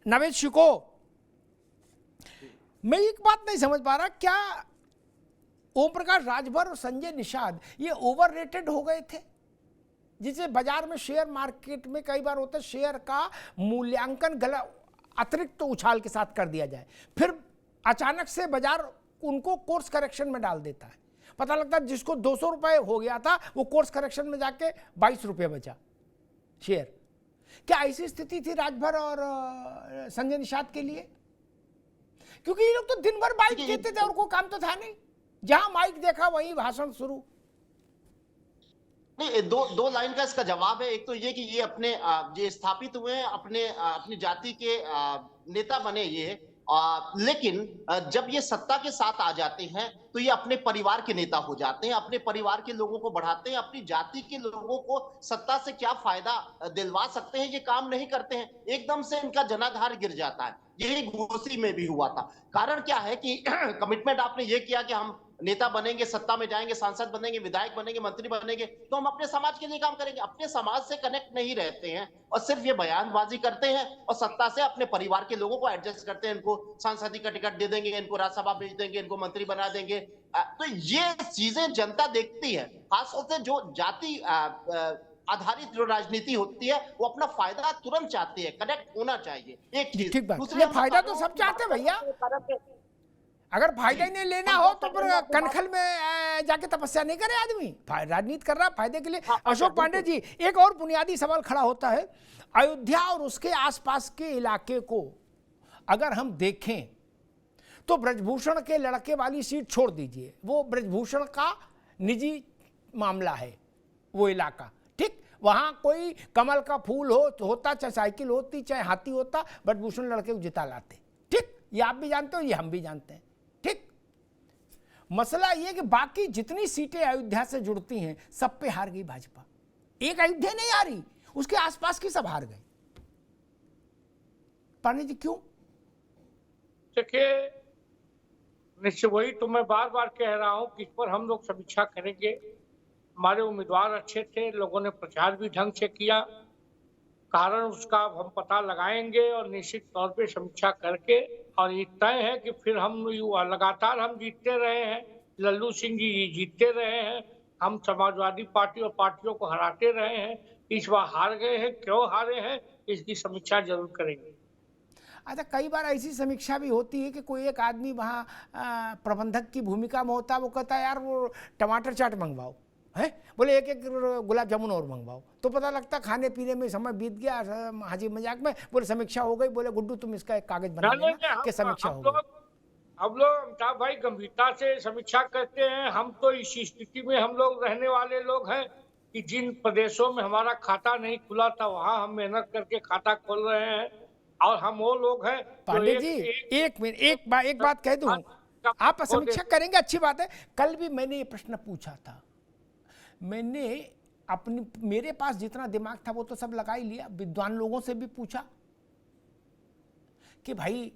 नवेद शिको, मैं एक बात नहीं समझ पा रहा, क्या ओम प्रकाश राजभर और संजय निषाद ये ओवररेटेड हो गए थे? जिसे बाजार में शेयर मार्केट में कई बार होता है शेयर का मूल्यांकन गलत अतिरिक्त तो उछाल के साथ कर दिया जाए, फिर अचानक से बाजार उनको कोर्स करेक्शन में डाल देता है। पता लगता है जिसको 200 रुपए हो गया था वो कोर्स करेक्शन में जाके 22 रुपये बचा शेयर। क्या ऐसी स्थिति थी राजभर और संजय निषाद के लिए? क्योंकि ये लोग तो दिन भर माइक देते थे और कोई काम तो था नहीं, जहां माइक देखा वहीं भाषण शुरू। नहीं, दो लाइन का इसका जवाब है। एक तो ये कि ये अपने ये स्थापित हुए हैं, अपनी जाति के नेता बने ये, लेकिन जब ये सत्ता के साथ आ जाते हैं तो ये अपने परिवार के नेता हो जाते हैं, अपने परिवार के लोगों को बढ़ाते हैं, अपनी जाति के लोगों को सत्ता से क्या फायदा दिलवा सकते हैं ये काम नहीं करते हैं, एकदम से इनका जनाधार गिर जाता है। यही घोसी में भी हुआ था। कारण क्या है कि कमिटमेंट आपने ये किया कि हम नेता बनेंगे, सत्ता में जाएंगे, सांसद बनेंगे, विधायक बनेंगे, मंत्री बनेंगे, तो हम अपने समाज के लिए काम करेंगे। अपने समाज से कनेक्ट नहीं रहते हैं और सिर्फ ये बयानबाजी करते हैं और सत्ता से अपने परिवार के लोगों को एडजस्ट करते हैं। इनको सांसद का टिकट दे देंगे, इनको राज्यसभा भेज देंगे, इनको मंत्री बना देंगे। तो ये चीजें जनता देखती है। खासतौर से जो जाति आधारित जो राजनीति होती है वो अपना फायदा तुरंत चाहती है, कनेक्ट होना चाहिए। एक चीज, ठीक बात, फायदा तो सब चाहते हैं भैया। अगर फायदा ही नहीं लेना हो तो फिर कनखल में जाके तपस्या नहीं करे आदमी, राजनीति कर रहा फायदे के लिए। अशोक पांडे जी, एक और बुनियादी सवाल खड़ा होता है, अयोध्या और उसके आसपास के इलाके को अगर हम देखें तो ब्रजभूषण के लड़के वाली सीट छोड़ दीजिए, वो ब्रजभूषण का निजी मामला है वो इलाका, ठीक। वहां कोई कमल का फूल होता, चाहे साइकिल होती, चाहे हाथी होता, ब्रजभूषण लड़के को जिता लाते, ठीक। ये आप भी जानते हो, ये हम भी जानते हैं, ठीक। मसला ये कि बाकी जितनी सीटें अयोध्या से जुड़ती हैं सब पे हार गई भाजपा। एक अयोध्या नहीं आ रही, उसके आसपास की सब हार गई। पांडे जी क्यों? देखिए, निश्चय वही तो मैं बार बार कह रहा हूं कि इस पर हम लोग समीक्षा करेंगे। हमारे उम्मीदवार अच्छे थे, लोगों ने प्रचार भी ढंग से किया, कारण उसका हम पता लगाएंगे और निश्चित तौर पे समीक्षा करके, और ये तय है कि फिर हम लगातार हम जीतते रहे हैं, लल्लू सिंह जी जीतते रहे हैं, हम समाजवादी पार्टी और पार्टियों को हराते रहे हैं। इस बार हार गए हैं, क्यों हारे हैं इसकी समीक्षा जरूर करेंगे। अच्छा, कई बार ऐसी समीक्षा भी होती है कि कोई एक आदमी वहाँ प्रबंधक की भूमिका में होता है, वो कहता है यार वो टमाटर चाट मंगवाओ, है बोले एक एक गुलाब जामुन और मंगवाओ, तो पता लगता खाने पीने में समय बीत गया, हाजी मजाक में बोले समीक्षा हो गई, बोले गुड्डू तुम इसका एक कागज बना लेना कि समीक्षा हो गई। हम लोग अमिताभ भाई गंभीरता से समीक्षा करते हैं। हम तो इस स्थिति में हम लोग रहने वाले लोग हैं कि जिन प्रदेशों में हमारा खाता नहीं खुला था वहां हम मेहनत करके खाता खोल रहे हैं, और हम वो लोग हैं। पांडे जी एक मिनट, एक बात कह दूं, आप समीक्षा करेंगे अच्छी बात है। कल भी मैंने ये प्रश्न पूछा था, मैंने मेरे पास जितना दिमाग था वो तो सब लगा ही लिया, विद्वान लोगों से भी पूछा कि भाई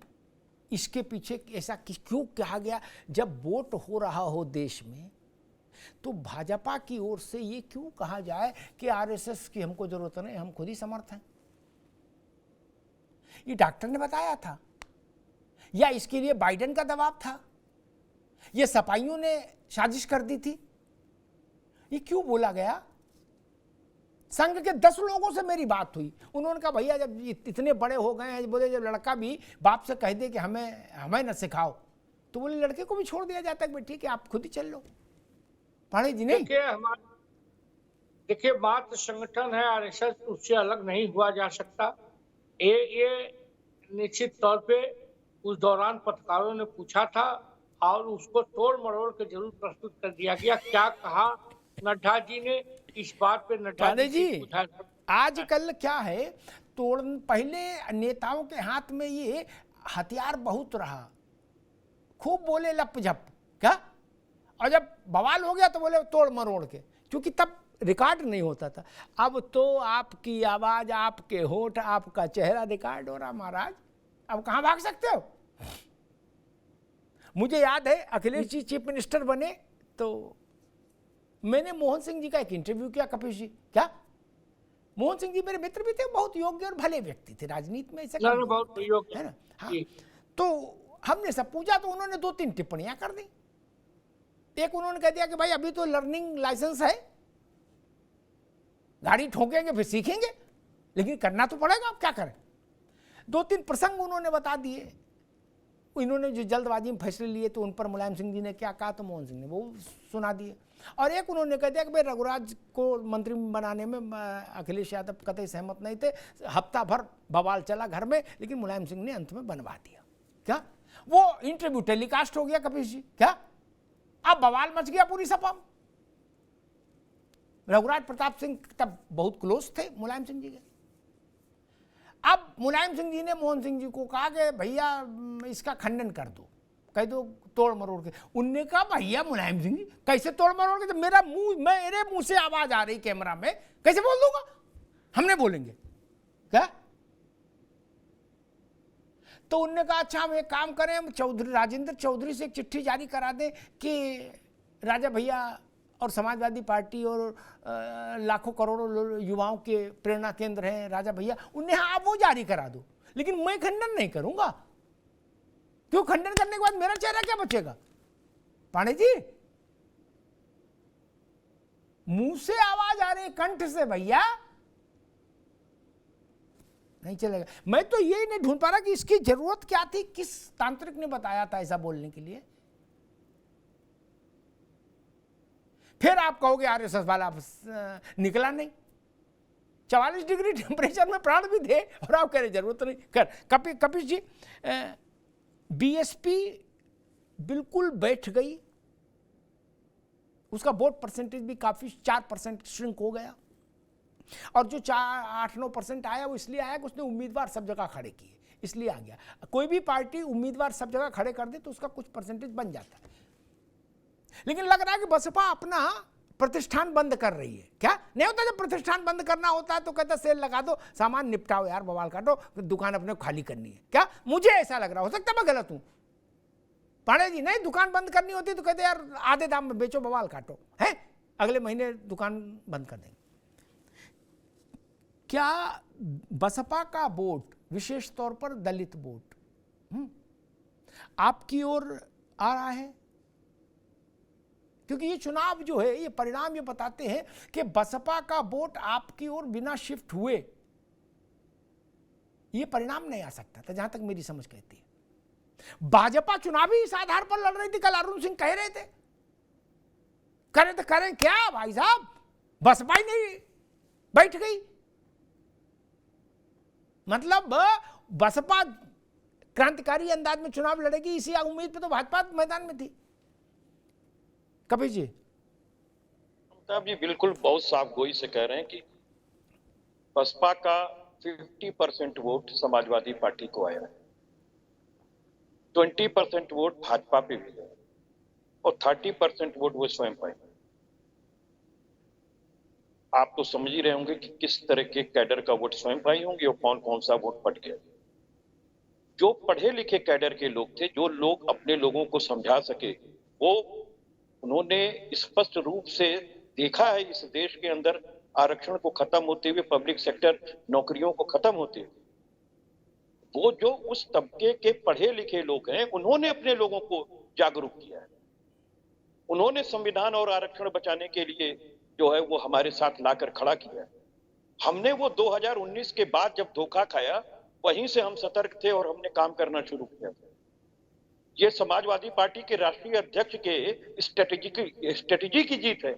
इसके पीछे ऐसा क्यों कहा गया, जब वोट हो रहा हो देश में तो भाजपा की ओर से ये क्यों कहा जाए कि आरएसएस की हमको जरूरत नहीं, हम खुद ही समर्थ हैं। ये डॉक्टर ने बताया था या इसके लिए बाइडेन का दबाव था, ये सपाइयों ने साजिश कर दी थी, ये क्यों बोला गया? संघ के 10 लोगों से मेरी बात हुई, उन्होंने कहा भैया जब इतने बड़े हो गए हैं, बोले जब लड़का भी बाप से कह दे कि हमें न सिखाओ, तो बोले लड़के को भी छोड़ दिया जाता है, ठीक है आप खुद ही चल लो। पांडे जी नहीं, देखिए मात्र संगठन है, आरएसएस उससे अलग नहीं हुआ जा सकता। ये निश्चित तौर पे उस दौरान पत्रकारों ने पूछा था और उसको तोड़ मरोड़ के जरूर प्रस्तुत कर दिया गया। क्या कहा नड्डा जी ने, इस बात पे नड्डा जी आजकल क्या है, पहले नेताओं के हाथ में ये हथियार बहुत रहा, खूब बोले लप झप क्या, और जब बवाल हो गया तो बोले तोड़ मरोड़ के, क्योंकि तब रिकॉर्ड नहीं होता था। अब तो आपकी आवाज, आपके होठ, आपका चेहरा रिकॉर्ड हो रहा महाराज, अब कहां भाग सकते हो। मुझे याद है अखिलेश जी चीफ मिनिस्टर बने तो मैंने मोहन सिंह जी का एक इंटरव्यू किया, कपिल जी क्या मोहन सिंह जी मेरे मित्र भी थे, बहुत योग्य और भले व्यक्ति थे, राजनीति में ऐसे ना, कम ना, नहीं। बहुत सहयोग है ना। हाँ, जी। तो हमने सब पूछा तो उन्होंने 2-3 टिप्पणियां कर दी। एक उन्होंने कह दिया कि भाई अभी तो लर्निंग लाइसेंस है, गाड़ी ठोकेंगे फिर सीखेंगे, लेकिन करना तो पड़ेगा, अब क्या करें। 2-3 प्रसंग उन्होंने बता दिए। इन्होंने जो जल्दबाजी में फैसले लिए तो उन पर मुलायम सिंह जी ने क्या कहा तो मोहन सिंह ने वो सुना दिए। और एक उन्होंने कह दिया कि भाई रघुराज को मंत्री बनाने में अखिलेश यादव कतई सहमत नहीं थे, हफ्ता भर बवाल चला घर में, लेकिन मुलायम सिंह ने अंत में बनवा दिया। क्या वो इंटरव्यू टेलीकास्ट हो गया कपिल जी, क्या अब बवाल मच गया पूरी सपा में। रघुराज प्रताप सिंह तब बहुत क्लोज थे मुलायम सिंह जी के। अब मुलायम सिंह जी ने मोहन सिंह जी को कहा कि भैया इसका खंडन कर दो, कह दो तोड़ मरोड़ के। उनने कहा भैया मुलायम सिंह जी कैसे तोड़ मरोड़ के, तो मेरे मुंह से आवाज आ रही कैमरा में, कैसे बोल दूंगा, हम नहीं बोलेंगे क्या। तो उनने कहा अच्छा हम एक काम करें, हम राजेंद्र चौधरी से एक चिट्ठी जारी करा दें कि राजा भैया और समाजवादी पार्टी और लाखों करोड़ों युवाओं के प्रेरणा केंद्र हैं राजा भैया, उन्हें हाँ वो जारी करा दो, लेकिन मैं खंडन नहीं करूंगा। क्यों, खंडन करने के बाद मेरा चेहरा क्या बचेगा। पांडे जी मुंह से आवाज आ रही, कंठ से भैया नहीं चलेगा। मैं तो यही नहीं ढूंढ पा रहा कि इसकी जरूरत क्या थी, किस तांत्रिक ने बताया था ऐसा बोलने के लिए। फिर आप कहोगे आरएसएस वाला निकला नहीं, 44 डिग्री टेम्परेचर में प्राण भी थे और आप कह रहे जरूरत नहीं कर। कपिश जी बीएसपी बिल्कुल बैठ गई, उसका वोट परसेंटेज भी काफी 4% श्रिंक हो गया, और जो 8-9% आया वो इसलिए आया कि उसने उम्मीदवार सब जगह खड़े किए, इसलिए आ गया। कोई भी पार्टी उम्मीदवार सब जगह खड़े कर दे तो उसका कुछ परसेंटेज बन जाता है। लेकिन लग रहा है कि बसपा अपना प्रतिष्ठान बंद कर रही है। क्या नहीं होता, जब प्रतिष्ठान बंद करना होता है तो कहता सेल लगा दो, सामान निपटाओ यार, बवाल काटो, दुकान अपने खाली करनी है। क्या मुझे ऐसा लग रहा, हो सकता है मैं गलत हूं। पांडे जी नहीं, दुकान बंद करनी होती तो कहते यार आधे दाम में बेचो, बवाल काटो, है अगले महीने दुकान बंद कर देंगे। क्या बसपा का वोट, विशेष तौर पर दलित वोट आपकी ओर आ रहा है? क्योंकि ये चुनाव जो है, ये परिणाम ये बताते हैं कि बसपा का वोट आपकी ओर बिना शिफ्ट हुए ये परिणाम नहीं आ सकता था, जहां तक मेरी समझ कहती है। भाजपा चुनावी इस आधार पर लड़ रही थी, कल अरुण सिंह कह रहे थे, करें क्या भाई साहब, बसपा ही नहीं बैठ गई। मतलब बसपा क्रांतिकारी अंदाज में चुनाव लड़ेगी, इसी उम्मीद पे तो भाजपा मैदान में थी। कपिल जी अमिताभ जी बिल्कुल बहुत साफ गोई से कह रहे हैं कि बसपा का 50% वोट समाजवादी पार्टी को आया है, 20% वोट भाजपा पे भी है और 30% वोट वो स्वयं पाए। आप तो समझ ही रहे होंगे कि किस तरह के कैडर का वोट स्वयं पाई होंगे और कौन कौन सा वोट पट गया। जो पढ़े लिखे कैडर के लोग थे, जो लोग अपने लोगों को समझा सके, वो उन्होंने स्पष्ट रूप से देखा है इस देश के अंदर आरक्षण को खत्म होते हुए, पब्लिक सेक्टर नौकरियों को खत्म होते हुए। वो जो उस तबके के पढ़े लिखे लोग हैं, उन्होंने अपने लोगों को जागरूक किया है। उन्होंने संविधान और आरक्षण बचाने के लिए जो है वो हमारे साथ लाकर खड़ा किया है। हमने वो 2019 के बाद जब धोखा खाया, वहीं से हम सतर्क थे और हमने काम करना शुरू किया था। ये समाजवादी पार्टी के राष्ट्रीय अध्यक्ष के स्ट्रेटेजी की जीत है।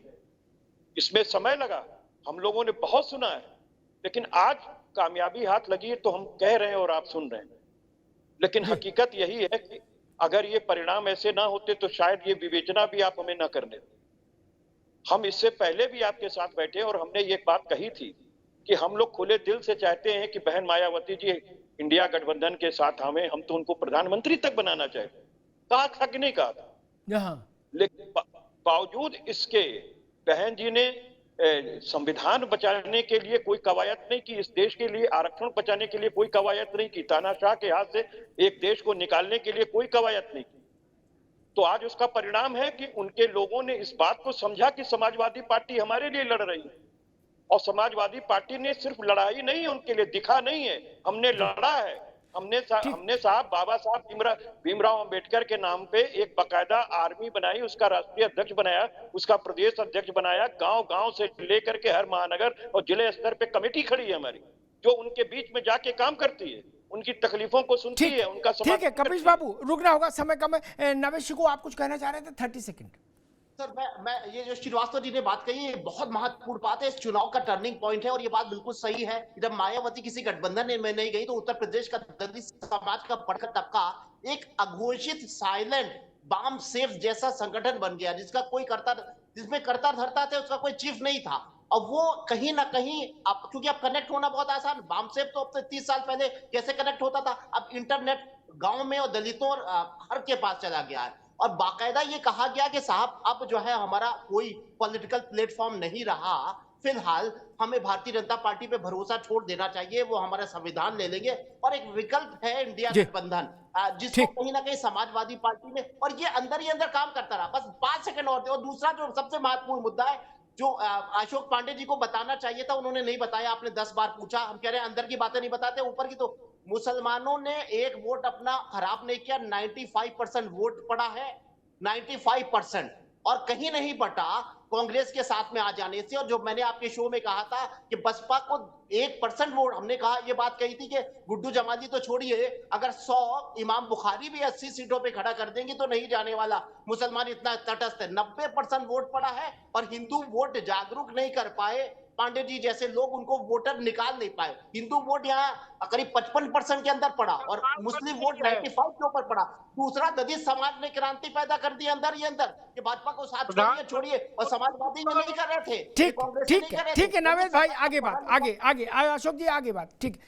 इसमें समय लगा, हम लोगों ने बहुत सुना है, लेकिन आज कामयाबी हाथ लगी है तो हम कह रहे हैं और आप सुन रहे हैं। लेकिन हकीकत यही है कि अगर ये परिणाम ऐसे ना होते तो शायद ये विवेचना भी आप हमें ना करने दें। हम इससे पहले भी आपके साथ बैठे और हमने ये बात कही थी कि हम लोग खुले दिल से चाहते हैं कि बहन मायावती जी इंडिया गठबंधन के साथ आवे, हम तो उनको प्रधानमंत्री तक बनाना चाहते, कहा था कि नहीं कहा था। लेकिन बावजूद इसके बहन जी ने संविधान बचाने के लिए कोई कवायद नहीं की, इस देश के लिए आरक्षण बचाने के लिए कोई कवायद नहीं की, तानाशाह के हाथ से एक देश को निकालने के लिए कोई कवायद नहीं की। तो आज उसका परिणाम है कि उनके लोगों ने इस बात को समझा कि समाजवादी पार्टी हमारे लिए लड़ रही है। और समाजवादी पार्टी ने सिर्फ लड़ाई नहीं उनके लिए दिखा नहीं है, हमने लड़ा है। हमने साहब बाबा साहब भीमराव अंबेडकर के नाम पे एक बाकायदा आर्मी बनाई, उसका राष्ट्रीय अध्यक्ष बनाया, उसका प्रदेश अध्यक्ष बनाया, गांव-गांव से लेकर के हर महानगर और जिले स्तर पे कमेटी खड़ी है हमारी, जो उनके बीच में जाके काम करती है, उनकी तकलीफों को सुनती है, उनका ठीक है कपिश बाबू, रुकना होगा, समय कम है। नवेश को आप कुछ कहना चाह रहे थे, 30 सेकंड। सर मैं ये जो श्रीवास्तव जी ने बात कही है बहुत महत्वपूर्ण बात है, इस चुनाव का टर्निंग पॉइंट है और ये बात बिल्कुल सही है। जब मायावती किसी गठबंधन में नहीं गई तो उत्तर प्रदेश का दलित समाज का पढ़कर तबका एक अघोषित साइलेंट बाम सेफ जैसा संगठन बन गया, जिसमें करता धरता थे, उसका कोई चीफ नहीं था। और वो कहीं ना कहीं अब क्योंकि अब कनेक्ट होना बहुत आसान, बाम सेफ तो अब से 30 साल पहले कैसे कनेक्ट होता था, अब इंटरनेट गांव में और दलितों और हर के पास चला गया है। और बाकायदा ये कहा गया कि साहब अब जो है हमारा कोई पॉलिटिकल प्लेटफॉर्म नहीं रहा, फिलहाल हमें भारतीय जनता पार्टी पे भरोसा छोड़ देना चाहिए, वो हमारा संविधान ले लेंगे। और एक विकल्प है इंडिया गठबंधन, जिसको कहीं ना कहीं समाजवादी पार्टी ने, और ये अंदर ही अंदर काम करता रहा। बस 5 सेकंड और दे। और दूसरा जो सबसे महत्वपूर्ण मुद्दा है, जो अशोक पांडे जी को बताना चाहिए था उन्होंने नहीं बताया। आपने 10 बार पूछा, हम कह रहे हैं अंदर की बातें नहीं बताते, ऊपर की। तो मुसलमानों ने एक वोट अपना खराब नहीं किया, 95% वोट पड़ा है, 95%, और कहीं नहीं बटा कांग्रेस के साथ में आ जाने से। और जो मैंने आपके शो में कहा था कि बसपा को 1% वोट, हमने कहा ये बात कही थी कि गुड्डू जमाली तो छोड़िए, अगर 100 इमाम बुखारी भी 80 सीटों पे खड़ा कर देंगे तो नहीं जाने वाला। मुसलमान इतना तटस्थ है, 90% वोट पड़ा है और हिंदू वोट जागरूक नहीं कर पाए। पांडे जी जैसे लोग उनको वोटर निकाल नहीं पाए। हिंदू वोट यहाँ करीब 55% के अंदर पड़ा और मुस्लिम वोट 95 के ऊपर पड़ा। दूसरा, दलित समाज ने क्रांति पैदा कर दी अंदर ही अंदर कि भाजपा को साथ छोड़िए, और समाजवादी ये नहीं कर रहे थे, ठीक है नवेश भाई, आगे बात, आगे अशोक जी आगे बात, ठीक।